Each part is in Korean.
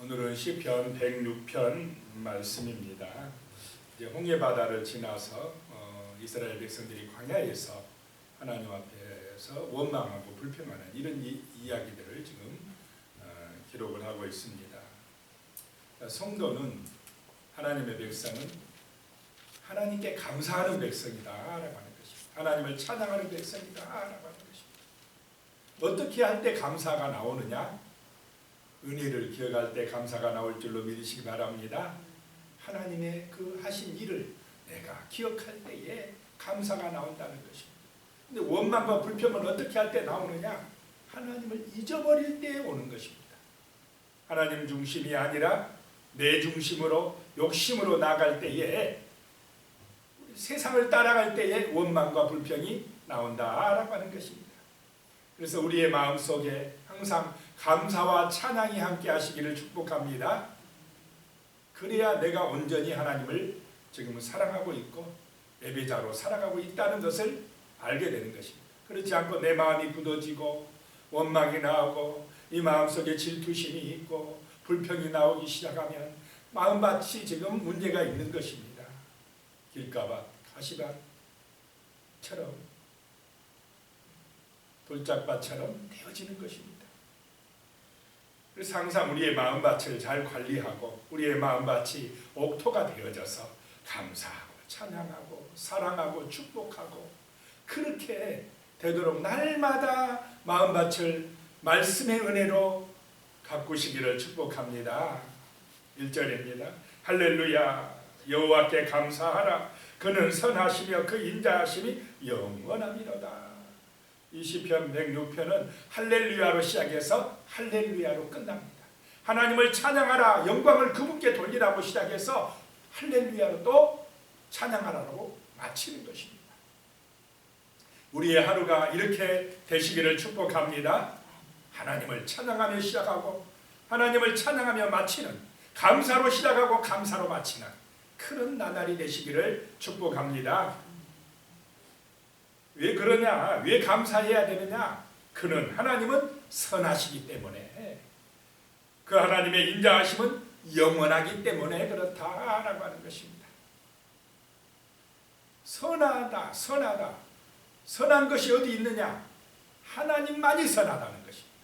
오늘은 시편 106편 말씀입니다. 이제 홍해 바다를 지나서 이스라엘 백성들이 광야에서 하나님 앞에서 원망하고 불평하는 이런 이야기들을 지금 기록을 하고 있습니다. 성도는 하나님의 백성은 하나님께 감사하는 백성이다라고 하는 것입니다. 하나님을 찬양하는 백성이다라고 하는 것입니다. 어떻게 할 때 감사가 나오느냐? 은혜를 기억할 때 감사가 나올 줄로 믿으시기 바랍니다. 하나님의 그 하신 일을 내가 기억할 때에 감사가 나온다는 것입니다. 근데 원망과 불평은 어떻게 할 때 나오느냐? 하나님을 잊어버릴 때에 오는 것입니다. 하나님 중심이 아니라 내 중심으로 욕심으로 나갈 때에, 세상을 따라갈 때에 원망과 불평이 나온다라고 하는 것입니다. 그래서 우리의 마음속에 항상 감사와 찬양이 함께 하시기를 축복합니다. 그래야 내가 온전히 하나님을 지금 사랑하고 있고 예배자로 살아가고 있다는 것을 알게 되는 것입니다. 그렇지 않고 내 마음이 굳어지고 원망이 나오고 이 마음속에 질투심이 있고 불평이 나오기 시작하면 마음밭이 지금 문제가 있는 것입니다. 길가밭, 가시밭처럼 돌짝밭처럼 되어지는 것입니다. 그래서 항상 우리의 마음밭을 잘 관리하고 우리의 마음밭이 옥토가 되어져서 감사하고 찬양하고 사랑하고 축복하고 그렇게 되도록 날마다 마음밭을 말씀의 은혜로 가꾸시기를 축복합니다. 1절입니다. 할렐루야, 여호와께 감사하라. 그는 선하시며 그 인자하심이 영원하미로다. 이 시편 106편은 할렐루야로 시작해서 할렐루야로 끝납니다. 하나님을 찬양하라, 영광을 그분께 돌리라고 시작해서 할렐루야로 또 찬양하라고 마치는 것입니다. 우리의 하루가 이렇게 되시기를 축복합니다. 하나님을 찬양하며 시작하고 하나님을 찬양하며 마치는, 감사로 시작하고 감사로 마치는 그런 나날이 되시기를 축복합니다. 왜 그러냐? 왜 감사해야 되느냐? 그는, 하나님은 선하시기 때문에, 그 하나님의 인자하심은 영원하기 때문에 그렇다라고 하는 것입니다. 선하다, 선하다. 선한 것이 어디 있느냐? 하나님만이 선하다는 것입니다.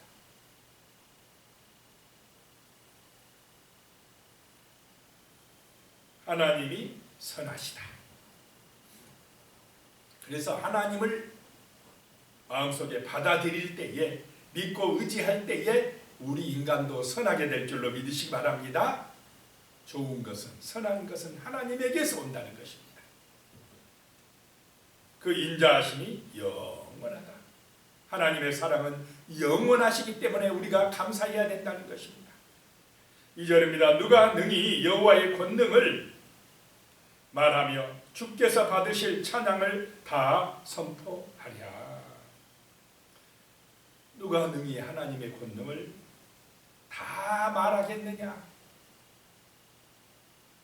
하나님이 선하시다. 그래서 하나님을 마음속에 받아들일 때에, 믿고 의지할 때에 우리 인간도 선하게 될 줄로 믿으시기 바랍니다. 좋은 것은, 선한 것은 하나님에게서 온다는 것입니다. 그 인자하심이 영원하다. 하나님의 사랑은 영원하시기 때문에 우리가 감사해야 된다는 것입니다. 2절입니다. 누가 능히 여호와의 권능을 말하며 주께서 받으실 찬양을 다 선포하랴. 누가 능히 하나님의 권능을 다 말하겠느냐?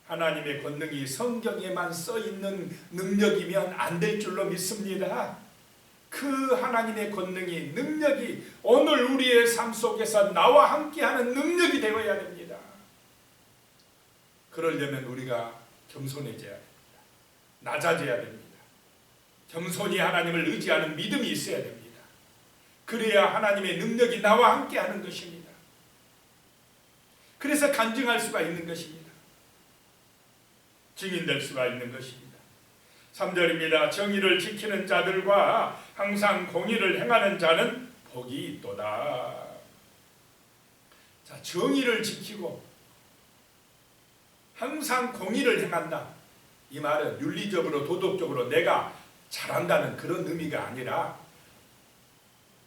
하나님의 권능이 성경에만 써있는 능력이면 안 될 줄로 믿습니다. 그 하나님의 권능이, 능력이 오늘 우리의 삶 속에서 나와 함께하는 능력이 되어야 됩니다. 그러려면 우리가 겸손해져야 됩니다. 낮아져야 됩니다. 겸손히 하나님을 의지하는 믿음이 있어야 됩니다. 그래야 하나님의 능력이 나와 함께하는 것입니다. 그래서 간증할 수가 있는 것입니다. 증인될 수가 있는 것입니다. 3절입니다. 정의를 지키는 자들과 항상 공의를 행하는 자는 복이 있도다. 자, 정의를 지키고 항상 공의를 행한다. 이 말은 윤리적으로 도덕적으로 내가 잘한다는 그런 의미가 아니라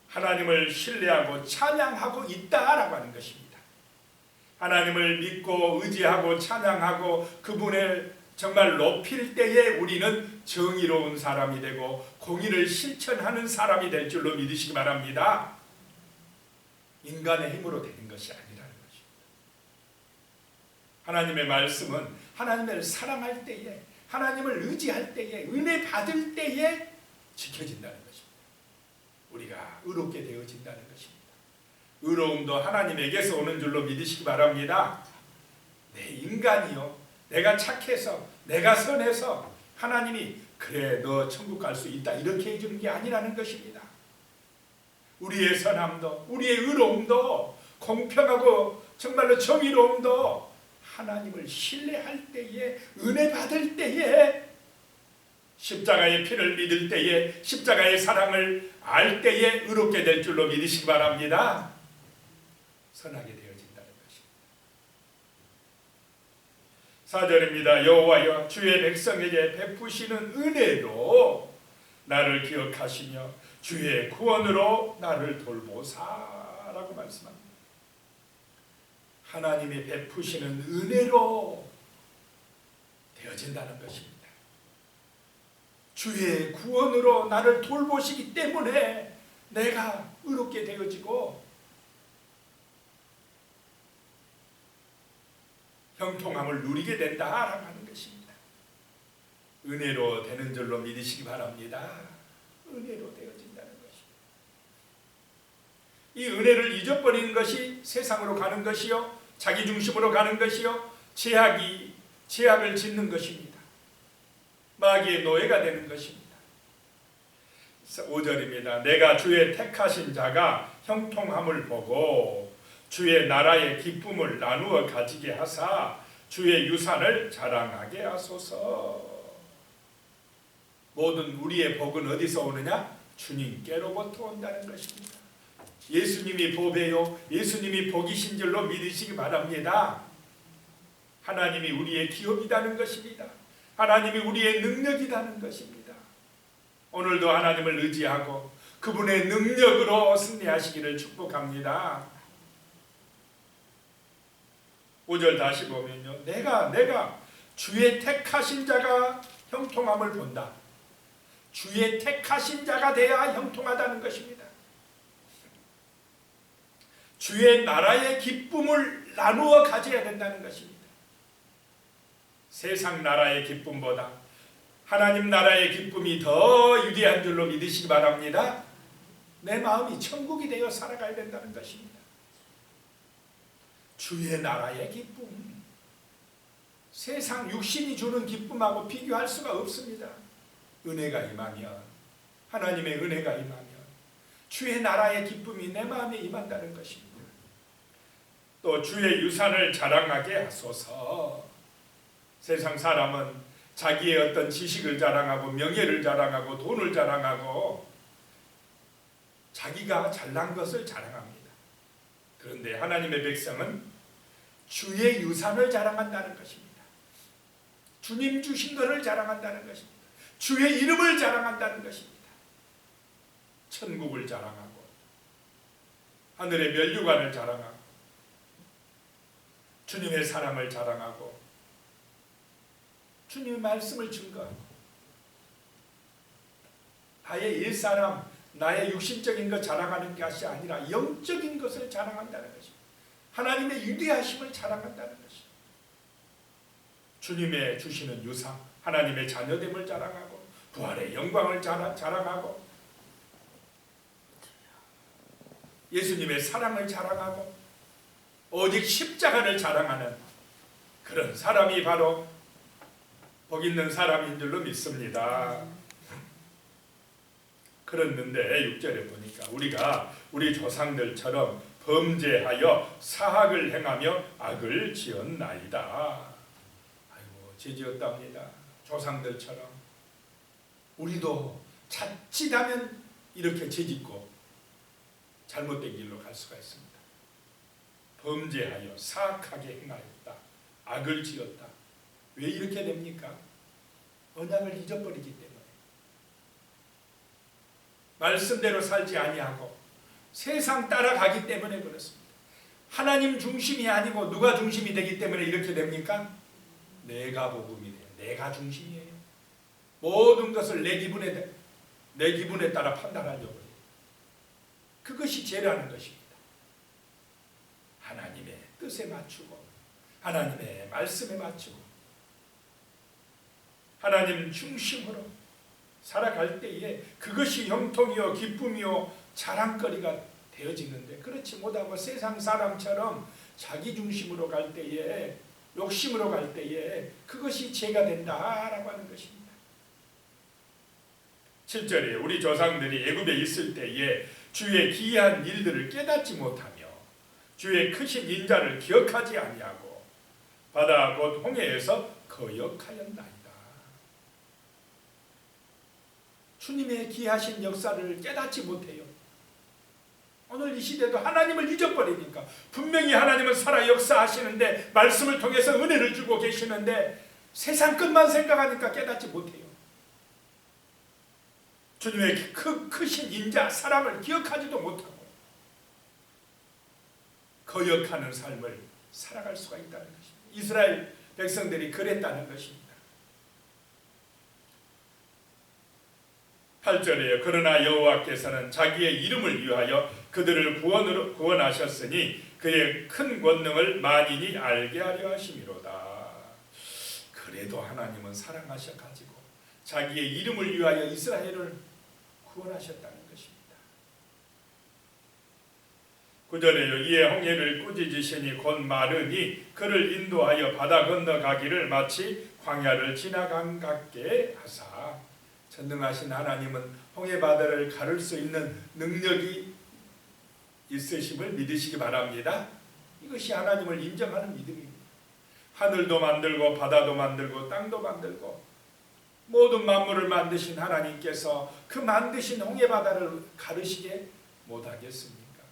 하나님을 신뢰하고 찬양하고 있다라고 하는 것입니다. 하나님을 믿고 의지하고 찬양하고 그분을 정말 높일 때에 우리는 정의로운 사람이 되고 공의를 실천하는 사람이 될 줄로 믿으시기 바랍니다. 인간의 힘으로 되는 것이 아니라는 것입니다. 하나님의 말씀은 하나님을 사랑할 때에, 하나님을 의지할 때에, 은혜 받을 때에 지켜진다는 것입니다. 우리가 의롭게 되어진다는 것입니다. 의로움도 하나님에게서 오는 줄로 믿으시기 바랍니다. 내 인간이요, 내가 착해서, 내가 선해서 하나님이 그래 너 천국 갈 수 있다 이렇게 해주는 게 아니라는 것입니다. 우리의 선함도, 우리의 의로움도, 공평하고 정말로 정의로움도 하나님을 신뢰할 때에, 은혜 받을 때에, 십자가의 피를 믿을 때에, 십자가의 사랑을 알 때에 의롭게 될 줄로 믿으시기 바랍니다. 선하게 되어진다는 것입니다. 4절입니다. 여호와여 주의 백성에게 베푸시는 은혜로 나를 기억하시며 주의 구원으로 나를 돌보사라고 말씀합니다. 하나님이 베푸시는 은혜로 되어진다는 것입니다. 주의 구원으로 나를 돌보시기 때문에 내가 의롭게 되어지고 형통함을 누리게 된다라고 하는 것입니다. 은혜로 되는 줄로 믿으시기 바랍니다. 은혜로 되어진다는 것입니다. 이 은혜를 잊어버리는 것이 세상으로 가는 것이요, 자기 중심으로 가는 것이요, 제약을 짓는 것입니다. 마귀의 노예가 되는 것입니다. 5절입니다. 내가 주의 택하신 자가 형통함을 보고 주의 나라의 기쁨을 나누어 가지게 하사 주의 유산을 자랑하게 하소서. 모든 우리의 복은 어디서 오느냐? 주님께로부터 온다는 것입니다. 예수님이 보배요, 예수님이 복이신 줄로 믿으시기 바랍니다. 하나님이 우리의 기업이라는 것입니다. 하나님이 우리의 능력이라는 것입니다. 오늘도 하나님을 의지하고 그분의 능력으로 승리하시기를 축복합니다. 5절 다시 보면요, 내가 주의 택하신 자가 형통함을 본다. 주의 택하신 자가 돼야 형통하다는 것입니다. 주의 나라의 기쁨을 나누어 가져야 된다는 것입니다. 세상 나라의 기쁨보다 하나님 나라의 기쁨이 더 유리한 줄로 믿으시기 바랍니다. 내 마음이 천국이 되어 살아가야 된다는 것입니다. 주의 나라의 기쁨, 세상 육신이 주는 기쁨하고 비교할 수가 없습니다. 은혜가 임하면, 하나님의 은혜가 임하면 주의 나라의 기쁨이 내 마음에 임한다는 것입니다. 또 주의 유산을 자랑하게 하소서. 세상 사람은 자기의 어떤 지식을 자랑하고 명예를 자랑하고 돈을 자랑하고 자기가 잘난 것을 자랑합니다. 그런데 하나님의 백성은 주의 유산을 자랑한다는 것입니다. 주님 주신 것을 자랑한다는 것입니다. 주의 이름을 자랑한다는 것입니다. 천국을 자랑하고 하늘의 면류관을 자랑하고 주님의 사랑을 자랑하고 주님의 말씀을 증거하고 나의 일사람, 나의 육신적인 것 자랑하는 것이 아니라 영적인 것을 자랑한다는 것입니다. 하나님의 위대하심을 자랑한다는 것입니다. 주님의 주시는 유상, 하나님의 자녀됨을 자랑하고 부활의 영광을 자랑하고 예수님의 사랑을 자랑하고 오직 십자가를 자랑하는 그런 사람이 바로 복 있는 사람인 줄로 믿습니다. 그랬는데 6절에 보니까 우리가 우리 조상들처럼 범죄하여 사악을 행하며 악을 지었나이다. 아이고, 죄지었답니다. 조상들처럼 우리도 자칫하면 이렇게 죄짓고 잘못된 길로 갈 수가 있습니다. 범죄하여 사악하게 행하였다. 악을 지었다. 왜 이렇게 됩니까? 언약을 잊어버리기 때문에, 말씀대로 살지 아니하고 세상 따라가기 때문에 그렇습니다. 하나님 중심이 아니고 누가 중심이 되기 때문에 이렇게 됩니까? 내가 복음이 돼요. 내가 중심이에요. 모든 것을 내 기분에 따라 판단하려고 해요. 그것이 죄라는 것입니다. 하나님의 뜻에 맞추고 하나님의 말씀에 맞추고 하나님 중심으로 살아갈 때에 그것이 형통이요 기쁨이요 자랑거리가 되어지는데, 그렇지 못하고 세상 사람처럼 자기 중심으로 갈 때에, 욕심으로 갈 때에 그것이 죄가 된다라고 하는 것입니다. 7절에 우리 조상들이 애굽에 있을 때에 주의 기이한 일들을 깨닫지 못하며 주의 크신 인자를 기억하지 아니하고 바다 곧 홍해에서 거역하였나이다. 주님의 기이하신 역사를 깨닫지 못해요. 오늘 이 시대도 하나님을 잊어버리니까, 분명히 하나님은 살아 역사하시는데 말씀을 통해서 은혜를 주고 계시는데 세상 것만 생각하니까 깨닫지 못해요. 주님의 크신 인자 사랑을 기억하지도 못하고 거역하는 삶을 살아갈 수가 있다는 것입니다. 이스라엘 백성들이 그랬다는 것입니다. 8절에요. 그러나 여호와께서는 자기의 이름을 위하여 그들을 구원하셨으니 그의 큰 권능을 만인이 알게 하려 하심이로다. 그래도 하나님은 사랑하셔가지고 자기의 이름을 위하여 이스라엘을 구원하셨다는 것입니다. 9절에요. 이에 홍해를 꾸짖으시니 곧 마르니 그를 인도하여 바다 건너가기를 마치 광야를 지나간 같게 하사. 전능하신 하나님은 홍해 바다를 가를 수 있는 능력이 있으심을 믿으시기 바랍니다. 이것이 하나님을 인정하는 믿음입니다. 하늘도 만들고 바다도 만들고 땅도 만들고 모든 만물을 만드신 하나님께서 그 만드신 홍해 바다를 가르시게 못하겠습니까?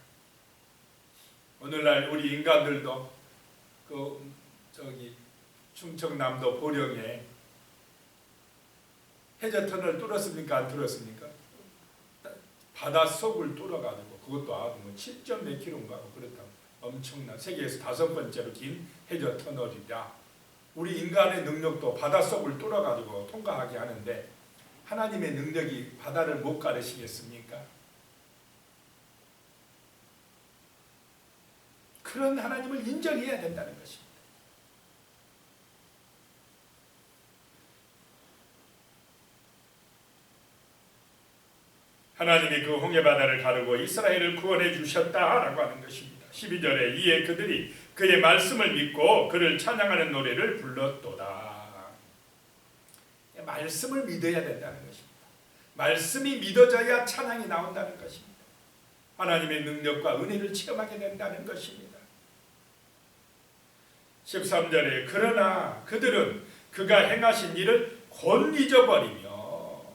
오늘날 우리 인간들도 충청남도 보령에 해저터널 뚫었습니까? 안 뚫었습니까? 바닷속을 뚫어가지고, 그것도 아주 7점 몇 킬로인가 그렇다. 엄청난, 세계에서 5번째로 긴 해저터널이다. 우리 인간의 능력도 바닷속을 뚫어가지고 통과하게 하는데 하나님의 능력이 바다를 못 가르시겠습니까? 그런 하나님을 인정해야 된다는 것입니다. 하나님이 그 홍해바다를 가르고 이스라엘을 구원해 주셨다라고 하는 것입니다. 12절에 이에 그들이 그의 말씀을 믿고 그를 찬양하는 노래를 불렀도다. 말씀을 믿어야 된다는 것입니다. 말씀이 믿어져야 찬양이 나온다는 것입니다. 하나님의 능력과 은혜를 체험하게 된다는 것입니다. 13절에 그러나 그들은 그가 행하신 일을 곧 잊어버리며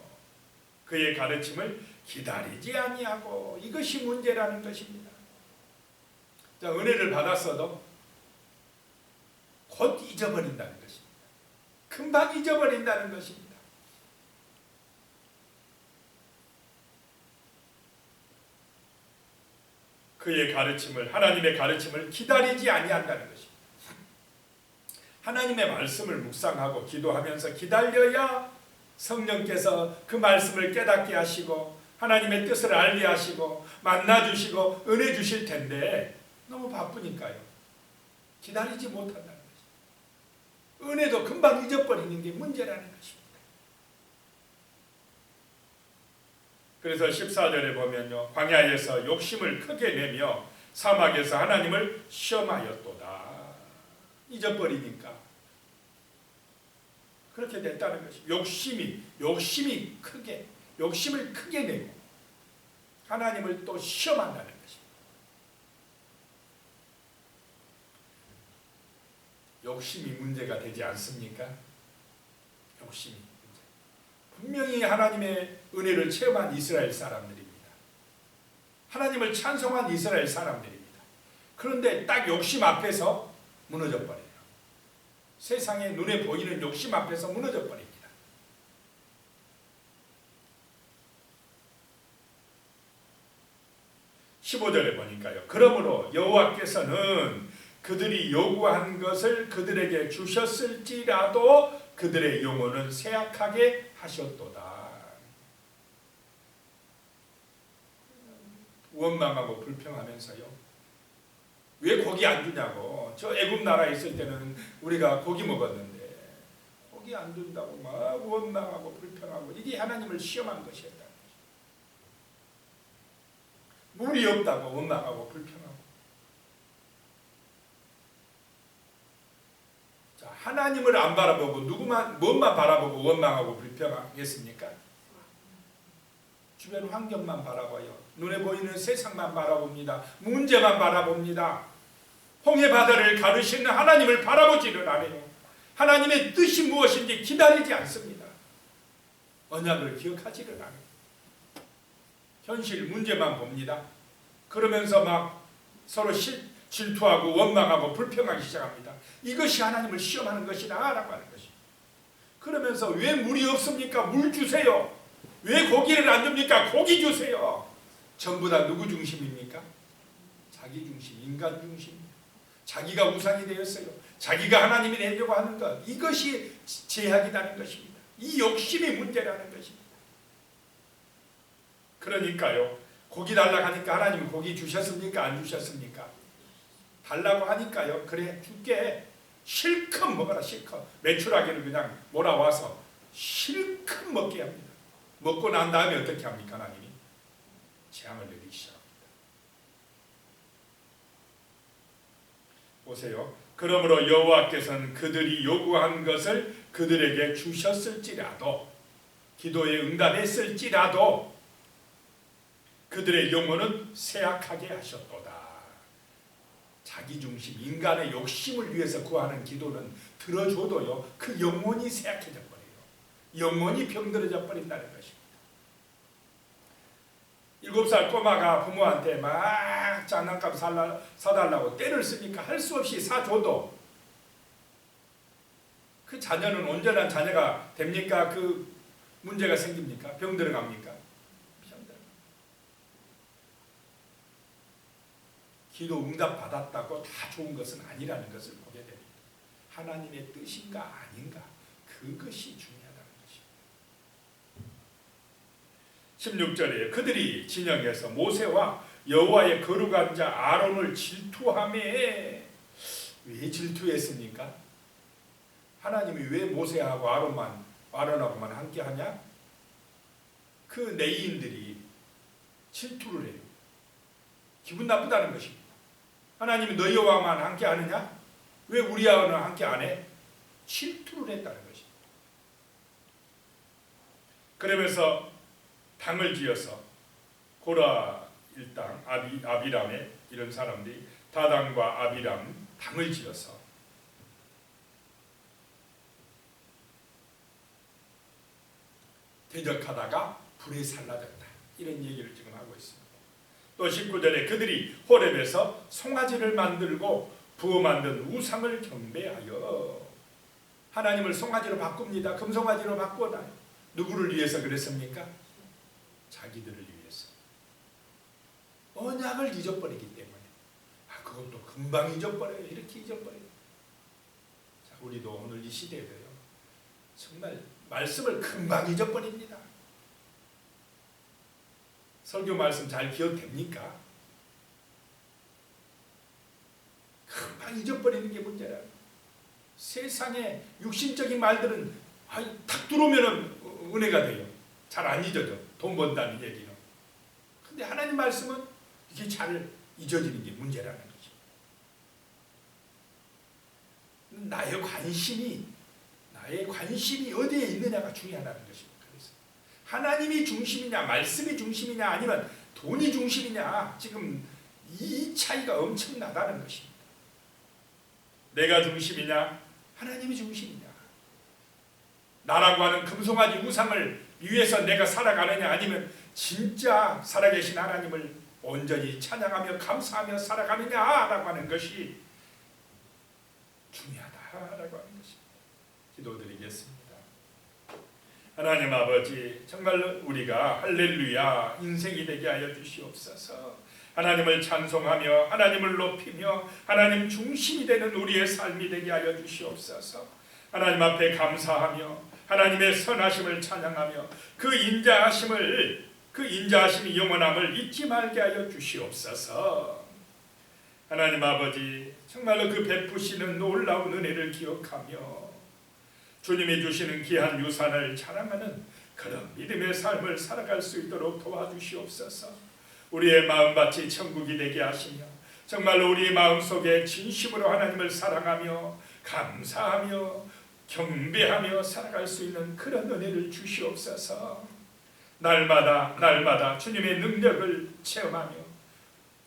그의 가르침을 기다리지 아니하고, 이것이 문제라는 것입니다. 자, 은혜를 받았어도 곧 잊어버린다는 것입니다. 금방 잊어버린다는 것입니다. 그의 가르침을, 하나님의 가르침을 기다리지 아니한다는 것입니다. 하나님의 말씀을 묵상하고 기도하면서 기다려야 성령께서 그 말씀을 깨닫게 하시고 하나님의 뜻을 알게 하시고 만나주시고 은혜 주실 텐데 너무 바쁘니까요. 기다리지 못한다는 것입니다. 은혜도 금방 잊어버리는 게 문제라는 것입니다. 그래서 14절에 보면요, 광야에서 욕심을 크게 내며 사막에서 하나님을 시험하였도다. 잊어버리니까 그렇게 됐다는 것입니다. 욕심을 크게 내고 하나님을 또 시험한다는 것입니다. 욕심이 문제가 되지 않습니까? 욕심이 문제. 분명히 하나님의 은혜를 체험한 이스라엘 사람들입니다. 하나님을 찬송한 이스라엘 사람들입니다. 그런데 딱 욕심 앞에서 무너져 버려요. 세상에 눈에 보이는 욕심 앞에서 무너져 버립니다. 15절에 보니까요. 그러므로 여호와께서는 그들이 요구한 것을 그들에게 주셨을지라도 그들의 영혼은 쇠약하게 하셨도다. 원망하고 불평하면서요. 왜 고기 안 주냐고. 저 애굽 나라에 있을 때는 우리가 고기 먹었는데 고기 안 준다고 막 원망하고 불평하고, 이게 하나님을 시험한 것이었다. 물이 없다고 원망하고 불평하고. 자, 하나님을 안 바라보고 뭔만 바라보고 원망하고 불평하겠습니까? 주변 환경만 바라봐요. 눈에 보이는 세상만 바라봅니다. 문제만 바라봅니다. 홍해 바다를 가르시는 하나님을 바라보지를 않아요. 하나님의 뜻이 무엇인지 기다리지 않습니다. 언약을 기억하지를 않아요. 현실 문제만 봅니다. 그러면서 막 서로 질투하고 원망하고 불평하기 시작합니다. 이것이 하나님을 시험하는 것이다 라고 하는 것입니다. 그러면서 왜 물이 없습니까? 물 주세요. 왜 고기를 안 줍니까? 고기 주세요. 전부 다 누구 중심입니까? 자기 중심, 인간 중심. 자기가 우상이 되었어요. 자기가 하나님이 되려고 하는 것, 이것이 제약이라는 것입니다. 이 욕심이 문제라는 것입니다. 그러니까요, 고기 달라고 하니까 하나님은 고기 주셨습니까? 안 주셨습니까? 달라고 하니까요, 그래 줄게. 실컷 먹어라. 실컷 메추라기를 그냥 몰아와서 실컷 먹게 합니다. 먹고 난 다음에 어떻게 합니까? 하나님이 재앙을 내리기 시작합니다. 보세요. 그러므로 여호와께서는 그들이 요구한 것을 그들에게 주셨을지라도, 기도에 응답했을지라도 그들의 영혼은 쇠약하게 하셨도다. 자기 중심, 인간의 욕심을 위해서 구하는 기도는 들어줘도요, 그 영혼이 쇠약해져 버려요. 영혼이 병들어져 버린다는 것입니다. 7살 꼬마가 부모한테 막 장난감 사달라고 떼를 쓰니까 할 수 없이 사줘도 그 자녀는 온전한 자녀가 됩니까? 그 문제가 생깁니까? 병들어갑니까? 기도 응답 받았다고 다 좋은 것은 아니라는 것을 보게 됩니다. 하나님의 뜻인가 아닌가, 그것이 중요하다는 것입니다. 16절에 그들이 진영에서 모세와 여호와의 거룩한 자 아론을 질투하며, 왜 질투했습니까? 하나님이 왜 모세하고 아론하고만 함께하냐? 그 내인들이 질투를 해요. 기분 나쁘다는 것입니다. 하나님이 너희와만 함께 하느냐? 왜 우리와는 함께 안 해? 질투를 했다는 것입니다. 그러면서 당을 지어서 고라 일당, 아비람의 이런 사람들이 다단과 아비람 당을 지어서 대적하다가 불에 살라졌다. 이런 얘기를 지금 하고 있습니다. 또 19절에 그들이 호렙에서 송아지를 만들고 부어 만든 우상을 경배하여, 하나님을 송아지로 바꿉니다. 금송아지로 바꿔놔요. 누구를 위해서 그랬습니까? 자기들을 위해서. 언약을 잊어버리기 때문에. 그것도 금방 잊어버려요. 이렇게 잊어버려요. 자, 우리도 오늘 이 시대에도요, 정말 말씀을 금방 잊어버립니다. 설교 말씀 잘 기억됩니까? 금방 잊어버리는 게 문제라. 세상에 육신적인 말들은 탁 들어오면 은혜가 돼요. 잘 안 잊어져. 돈 번다는 얘기는. 근데 하나님 말씀은 이게 잘 잊어지는 게 문제라는 거죠. 나의 관심이 어디에 있느냐가 중요하다는 것입니다. 그래서 하나님이 중심이냐, 말씀이 중심이냐, 아니면 돈이 중심이냐, 지금 이 차이가 엄청나다는 것입니다. 내가 중심이냐, 하나님이 중심이냐, 나라고 하는 금송아지 우상을 위해서 내가 살아가느냐, 아니면 진짜 살아계신 하나님을 온전히 찬양하며 감사하며 살아가느냐라고 하는 것이 중요하다라고 하는 것입니다. 기도드리겠습니다. 하나님 아버지, 정말 우리가 할렐루야 인생이 되게 하여 주시옵소서. 하나님을 찬송하며 하나님을 높이며 하나님 중심이 되는 우리의 삶이 되게 하여 주시옵소서. 하나님 앞에 감사하며 하나님의 선하심을 찬양하며 그 인자하심이 영원함을 잊지 말게 하여 주시옵소서. 하나님 아버지, 정말로 그 베푸시는 놀라운 은혜를 기억하며 주님이 주시는 귀한 유산을 자랑하는 그런 믿음의 삶을 살아갈 수 있도록 도와주시옵소서. 우리의 마음밭이 천국이 되게 하시며 정말로 우리 마음속에 진심으로 하나님을 사랑하며 감사하며 경배하며 살아갈 수 있는 그런 은혜를 주시옵소서. 날마다 주님의 능력을 체험하며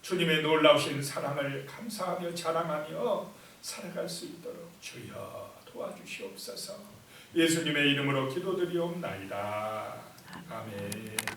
주님의 놀라우신 사랑을 감사하며 자랑하며 살아갈 수 있도록 주여 도와주시옵소서. 예수님의 이름으로 기도드리옵나이다. 아멘.